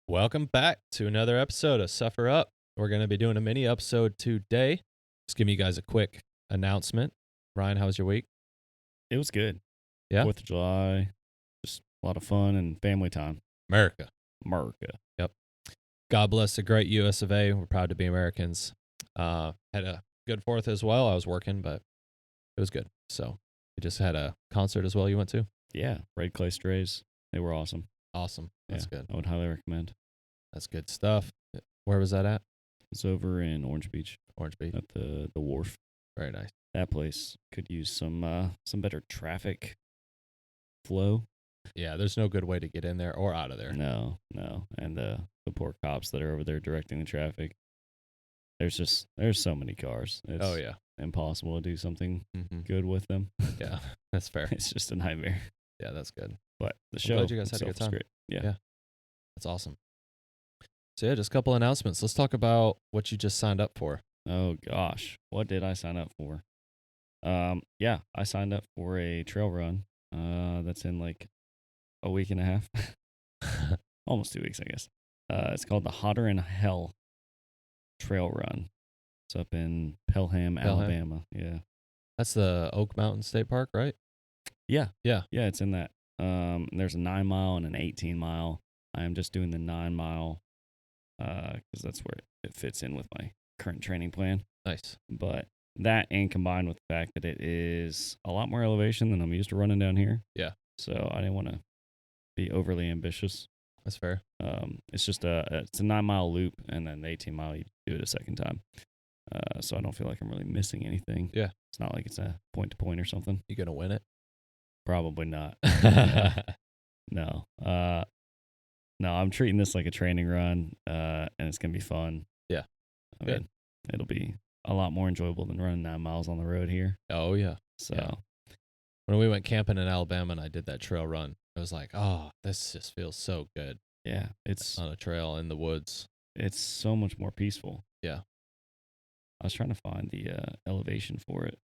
Welcome back to another episode of Suffer Up. We're going to be doing a mini episode today. Just giving you guys a quick announcement. Ryan, how was your week? It was good. Yeah? 4th of July, just a lot of fun and family time. America. America. God bless the great US of A. We're proud to be Americans. Had a good 4th as well. I was working, but it was good. So you just had a concert as well you went to? Yeah, Red Clay Strays. They were awesome. Awesome. That's good. I would highly recommend. That's good stuff. Where was that at? It's over in Orange Beach Orange Beach. at the wharf. Very nice. That place could use some better traffic flow. Yeah, there's no good way to get in there or out of there. No. And the poor cops that are over there directing the traffic. There's so many cars. It's Oh, yeah. impossible to do something Mm-hmm. good with them. Yeah, that's fair. It's just a nightmare. Yeah, that's good. But the I'm show glad you guys had a good itself time. was great. Yeah. That's awesome. So yeah, just a couple announcements. Let's talk about what you just signed up for. Oh gosh, what did I sign up for? Yeah, I signed up for a trail run. That's in like a week and a half, almost 2 weeks, I guess. It's called the Hotter in Hell Trail Run. It's up in Pelham, Alabama. Yeah, That's the Oak Mountain State Park, right? yeah, Yeah. It's in that. There's a 9 mile and an 18 mile. I am just doing the 9 mile, because that's where it fits in with my current training plan. Nice. But that, and combined with the fact that it is a lot more elevation than I'm used to running down here. Yeah. So I didn't want to be overly ambitious. That's fair. It's just it's a 9 mile loop, and then the 18 mile you do it a second time. So I don't feel like I'm really missing anything. Yeah. It's not like it's a point to point or something. You gonna win it? Probably not. No. No, I'm treating this like a training run, and it's gonna be fun. Yeah. I Good. mean, it'll be a lot more enjoyable than running 9 miles on the road here. Oh yeah. So Yeah. When we went camping in Alabama and I did that trail run, it was like, oh, this just feels so good yeah, it's on a trail in the woods. so much more peaceful. Yeah. I was trying to find the elevation for it.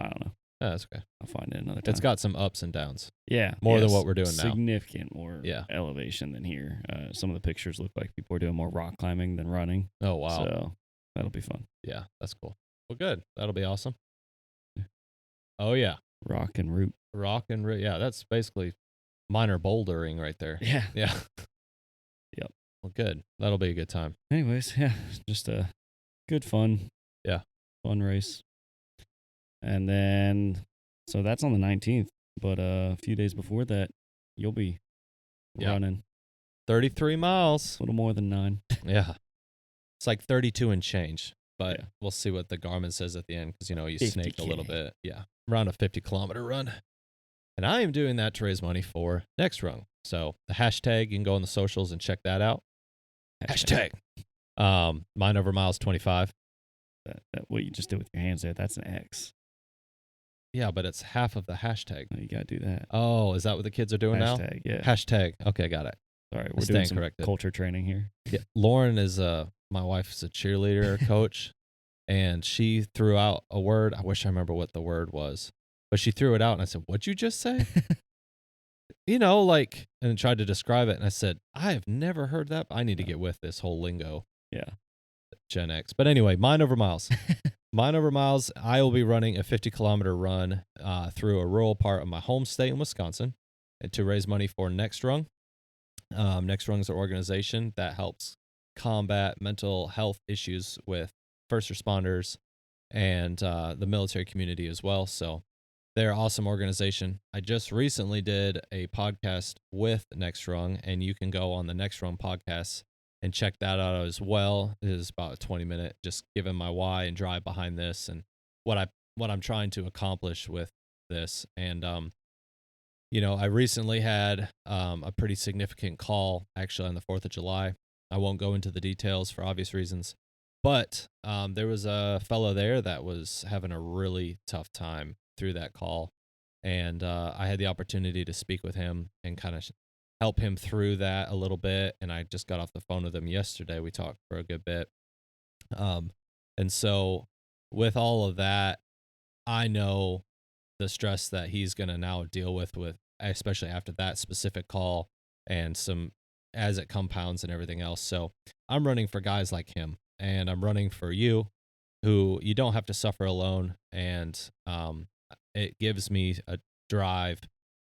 I don't know. Yeah, that's okay. I'll find it another time. It's got some ups and downs. yeah, more than yes, what we're doing now. Significant more Yeah. elevation than here. Some of the pictures look like people are doing more rock climbing than running. Oh wow. So that'll be fun. Yeah, that's cool. Well, good. That'll be awesome. Oh yeah. Rock and root. Yeah, that's basically minor bouldering right there. Yeah. Yeah. Yep. Well, good. That'll be a good time. Anyways, yeah, just a good fun. Yeah. Fun race. And then, so that's on the 19th. But a few days before that, you'll be Yeah. running 33 miles. a little more than 9. Yeah. It's like 32 and change, but Yeah. we'll see what the Garmin says at the end because, you snaked a 50K. little bit. Yeah. Around a 50-kilometer run. And I am doing that to raise money for Next Rung. So the hashtag, you can go on the socials and check that out. Hashtag. Mind over miles 25. That what you just did with your hands there, that's an X. Yeah, but it's half of the hashtag. No, you got to do that. Oh, is that what the kids are doing now? Hashtag, yeah. Hashtag. Okay, got it. Sorry, we're Staying doing some corrected. culture training here. Yeah, Lauren is my wife's a cheerleader coach, and she threw out a word. I wish I remember what the word was, but she threw it out, and I said, "What'd you just say?" And tried to describe it, and I said, "I have never heard that. I need to get with this whole lingo." Yeah. Gen X. But anyway, mind over miles. Mind over miles. I will be running a 50-kilometer run through a rural part of my home state in Wisconsin to raise money for Next Rung. Next Rung is an organization that helps combat mental health issues with first responders and the military community as well. So they're an awesome organization. I just recently did a podcast with Next Rung, and you can go on the Next Rung podcast and check that out as well. It is about a 20-minute, just giving my why and drive behind this and what I'm trying to accomplish with this. And I recently had a pretty significant call actually on the 4th of July. I won't go into the details for obvious reasons, but there was a fellow there that was having a really tough time through that call. And I had the opportunity to speak with him and kind of help him through that a little bit. And I just got off the phone with him yesterday. We talked for a good bit. And so with all of that, I know the stress that he's going to now deal with, especially after that specific call. and some as it compounds and everything else. So I'm running for guys like him, and I'm running for you, who you don't have to suffer alone, and it gives me a drive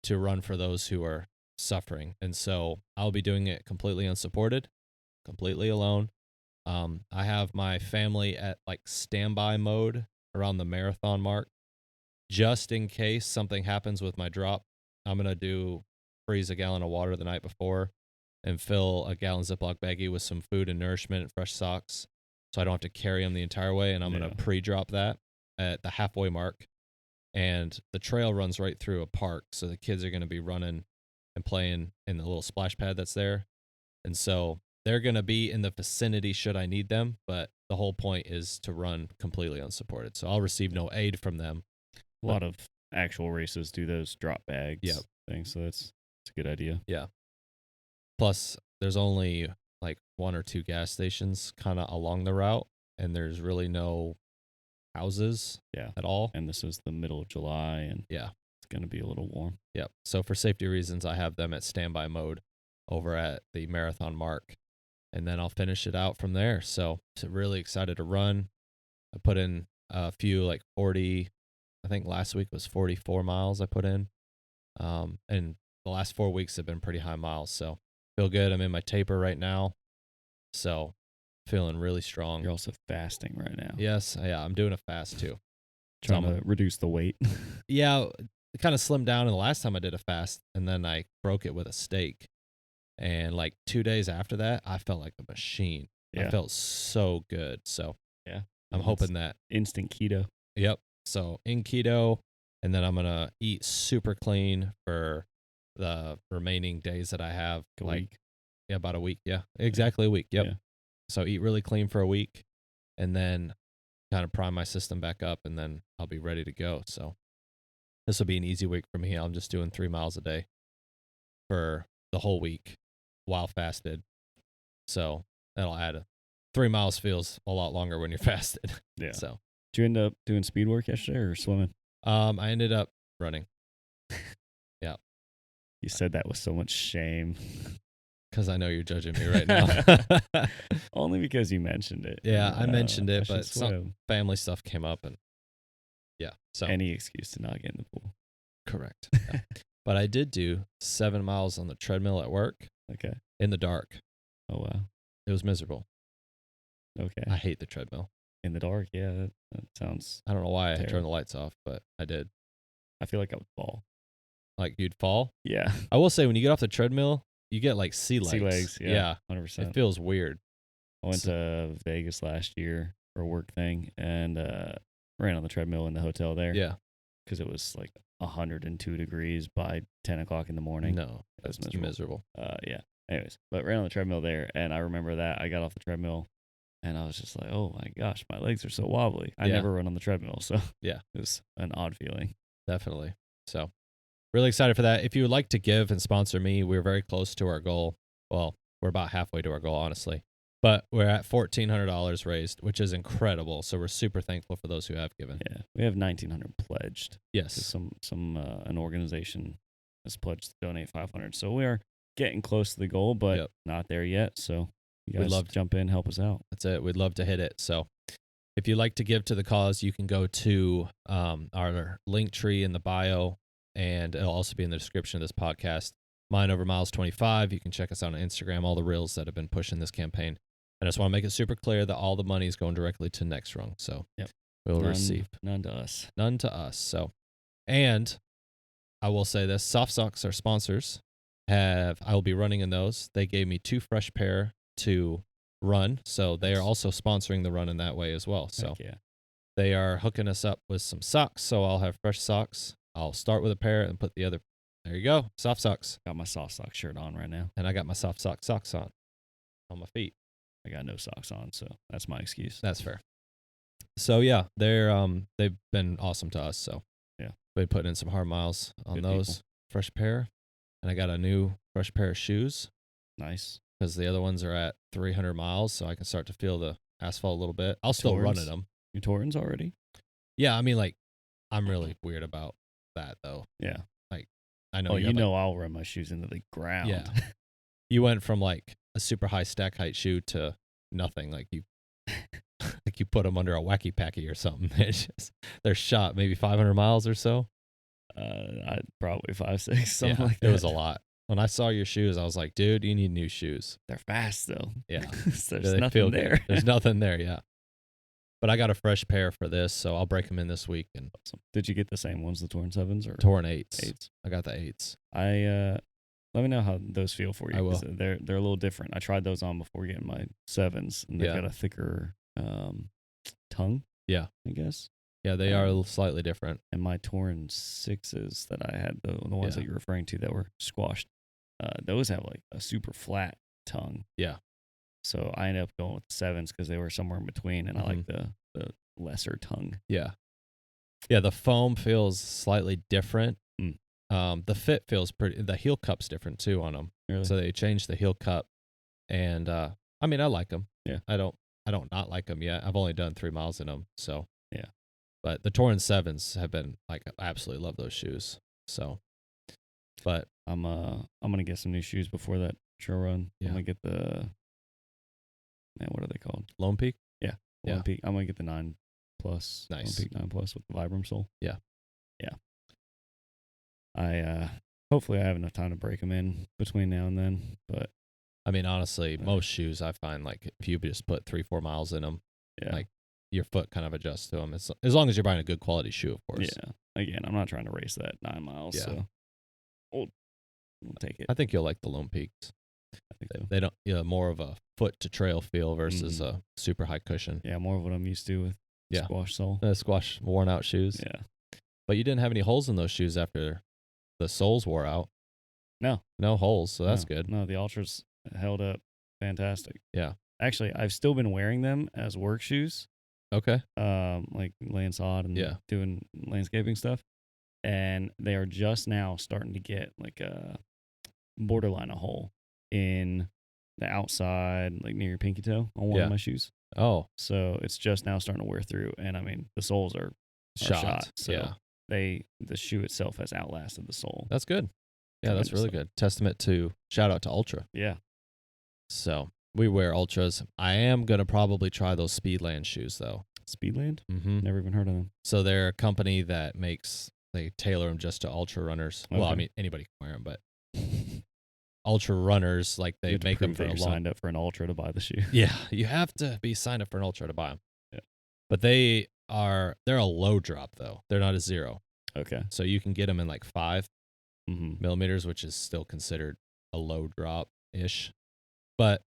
to run for those who are suffering. And so I'll be doing it completely unsupported, completely alone. I have my family at like standby mode around the marathon mark, just in case something happens with my drop. I'm going to freeze a gallon of water the night before and fill a gallon Ziploc baggie with some food and nourishment and fresh socks, so I don't have to carry them the entire way. And I'm going to pre-drop that at the halfway mark. And the trail runs right through a park, so the kids are going to be running and playing in the little splash pad that's there. And so they're going to be in the vicinity should I need them, but the whole point is to run completely unsupported. So I'll receive no aid from them. A lot of actual races do those drop bags things, so it's a good idea. Yeah. Plus, there's only like 1 or 2 gas stations kind of along the route, and there's really no houses at all. And this is the middle of July, and it's going to be a little warm. Yep. So for safety reasons, I have them at standby mode over at the marathon mark, and then I'll finish it out from there. So really excited to run. I put in a few like 40, I think last week was 44 miles I put in. And the last 4 weeks have been pretty high miles. So feel good. I'm in my taper right now. So feeling really strong. You're also fasting right now. Yes. Yeah. I'm doing a fast too. Trying to reduce the weight. Yeah. It kind of slimmed down in the last time I did a fast, and then I broke it with a steak. And like 2 days after that, I felt like a machine. I felt so good. So I'm hoping that instant keto. Yep. So in keto, and then I'm going to eat super clean for the remaining days that I have. About a week. Yeah, exactly a week. Yep. Yeah. So eat really clean for a week, and then kind of prime my system back up, and then I'll be ready to go. So this will be an easy week for me. I'm just doing 3 miles a day for the whole week while fasted. So that'll add 3 miles feels a lot longer when you're fasted. Yeah. So did you end up doing speed work yesterday or swimming? I ended up running. Yeah. You said that with so much shame. Because I know you're judging me right now. Only because you mentioned it. Yeah, I mentioned it, but some family stuff came up, and so any excuse to not get in the pool. Correct. Yeah. But I did do 7 miles on the treadmill at work. Okay. In the dark. Oh wow. It was miserable. Okay. I hate the treadmill. In the dark, yeah, that sounds. I don't know why I turned the lights off, but I did. I feel like I would fall. Like you'd fall? Yeah. I will say, when you get off the treadmill, you get like sea legs. Sea legs, yeah. 100%. It feels weird. I went to Vegas last year for a work thing, and ran on the treadmill in the hotel there. Yeah. Because it was like 102 degrees by 10 o'clock in the morning. No, that's miserable. Yeah. Anyways, but ran on the treadmill there, and I remember that I got off the treadmill, and I was just like, oh my gosh, my legs are so wobbly. I never run on the treadmill, so it was an odd feeling. Definitely. So really excited for that. If you would like to give and sponsor me, we're very close to our goal. Well, we're about halfway to our goal, honestly. But we're at $1,400 raised, which is incredible. So we're super thankful for those who have given. Yeah, we have $1,900 pledged. Yes, an organization has pledged to donate $500. So we are getting close to the goal, but not there yet. So you guys jump in, help us out. That's it. We'd love to hit it. So if you'd like to give to the cause, you can go to our link tree in the bio, and it'll also be in the description of this podcast. Mine Over Miles 25. You can check us out on Instagram, all the reels that have been pushing this campaign. I just want to make it super clear that all the money is going directly to Next Rung. So we'll receive. None to us. None to us. So, and I will say this, Soft Socks, our sponsors, I will be running in those. They gave me 2 fresh pair to run. So they are also sponsoring the run in that way as well. So they are hooking us up with some socks. So I'll have fresh socks. I'll start with a pair and put the other. There you go. Soft Socks. Got my Soft Sock shirt on right now. And I got my Soft Sock socks on my feet. I got no socks on, so that's my excuse. That's fair. So yeah, they've been awesome to us. So yeah, we put in some hard miles on those. People. Fresh pair, and I got a new fresh pair of shoes. Nice, because the other ones are at 300 miles, so I can start to feel the asphalt a little bit. I'll still run in them. You Torrens already? Yeah, I mean, like, I'm really weird about that though. Yeah, like I know. Oh, you know, I'll run my shoes into the ground. Yeah, you went from like a super high stack height shoe to nothing. Like you, like you put them under a wacky packy or something. They're shot maybe 500 miles or so. I'd probably 5, 6, something Yeah, like that. it was a lot. When I saw your shoes, I was like, dude, you need new shoes. They're fast though. Yeah. There's They nothing feel there. good. There's nothing there. Yeah. But I got a fresh pair for this, so I'll break them in this week. And Awesome. Did you get the same ones, the Torn 7s or torn 8s. 8s? I got the 8s. Let me know how those feel for you. I will. 'Cause they're a little different. I tried those on before getting my 7s, and they've Yeah. got a thicker tongue. Yeah. I guess. Yeah, they are a little slightly different. And my Torn 6s that I had, the ones Yeah. that you're referring to that were squashed, those have like a super flat tongue. Yeah. So I ended up going with the 7s because they were somewhere in between, and I like the lesser tongue. Yeah. Yeah, the foam feels slightly different. The fit feels pretty. The heel cup's different too on them. Really? So they changed the heel cup, and I mean, I like them. Yeah. I don't not like them yet. I've only done 3 miles in them, so yeah. But the Torn 7s have been like, I absolutely love those shoes. So, but I'm gonna get some new shoes before that trail run. Yeah. I'm gonna get the what are they called? Lone Peak. Lone Peak. I'm gonna get the 9 Plus. Nice. Lone Peak 9 Plus with the Vibram sole. Yeah. Yeah. I hopefully I have enough time to break them in between now and then. But I mean, honestly, most shoes I find like if you just put 3-4 miles in them, yeah, like your foot kind of adjusts to them. As long as you're buying a good quality shoe, of course. yeah. Again, I'm not trying to race that 9 miles. Yeah. So we'll take it. I think you'll like the Lone Peaks. I think so. They don't, more of a foot to trail feel versus a super high cushion. Yeah, more of what I'm used to with squash sole. Squash worn out shoes. Yeah. But you didn't have any holes in those shoes after the soles wore out. No holes, so that's good. No, the Ultras held up fantastic. Yeah. Actually, I've still been wearing them as work shoes. Okay. Like laying sod and doing landscaping stuff. And they are just now starting to get like a borderline a hole in the outside, like near your pinky toe on one of my shoes. Oh. So it's just now starting to wear through. And I mean, the soles are shot. So the shoe itself has outlasted the sole. That's good. Yeah, that's really good. Shout out to Ultra. Yeah. So we wear Ultras. I am going to probably try those Speedland shoes though. Speedland? Mm-hmm. Never even heard of them. So they're a company that they tailor them just to ultra runners. Okay. Well, I mean, anybody can wear them, but ultra runners, like they make them for a long. Signed up for an Ultra to buy the shoe. Yeah, you have to be signed up for an Ultra to buy them. Yeah. But they're a low drop though. They're not a 0. Okay. So you can get them in like 5 mm-hmm. millimeters, which is still considered a low drop ish. But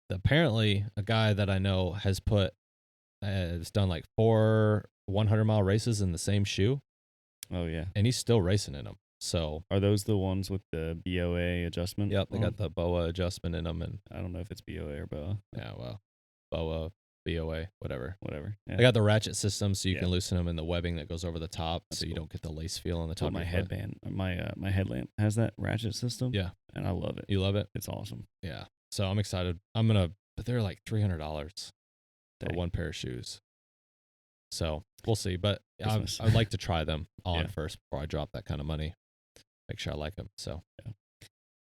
apparently, a guy that I know has done like 4 100-mile races in the same shoe. Oh yeah. And he's still racing in them. So are those the ones with the BOA adjustment? Yep, they got the BOA adjustment in them, and I don't know if it's BOA or BOA. Yeah, well, BOA, BOA, whatever. Yeah. They got the ratchet system, so you can loosen them in the webbing that goes over the top, so you don't get the lace feel on the top. My headband, my headlamp has that ratchet system. Yeah, and I love it. You love it? It's awesome. Yeah. So I'm excited. But they're like $300 for one pair of shoes. So we'll see. But I'd like to try them on first before I drop that kind of money. Make sure I like them. So,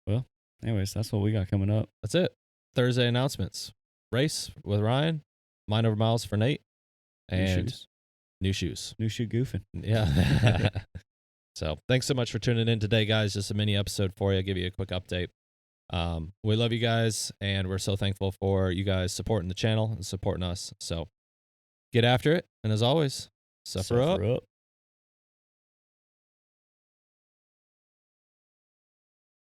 Well, anyways, that's what we got coming up. That's it. Thursday announcements. Race with Ryan. Mind over miles for Nate. And new shoes. New shoe goofing. Yeah. So thanks so much for tuning in today, guys. Just a mini episode for you. I'll give you a quick update. We love you guys, and we're so thankful for you guys supporting the channel and supporting us. So get after it. And as always, suffer up.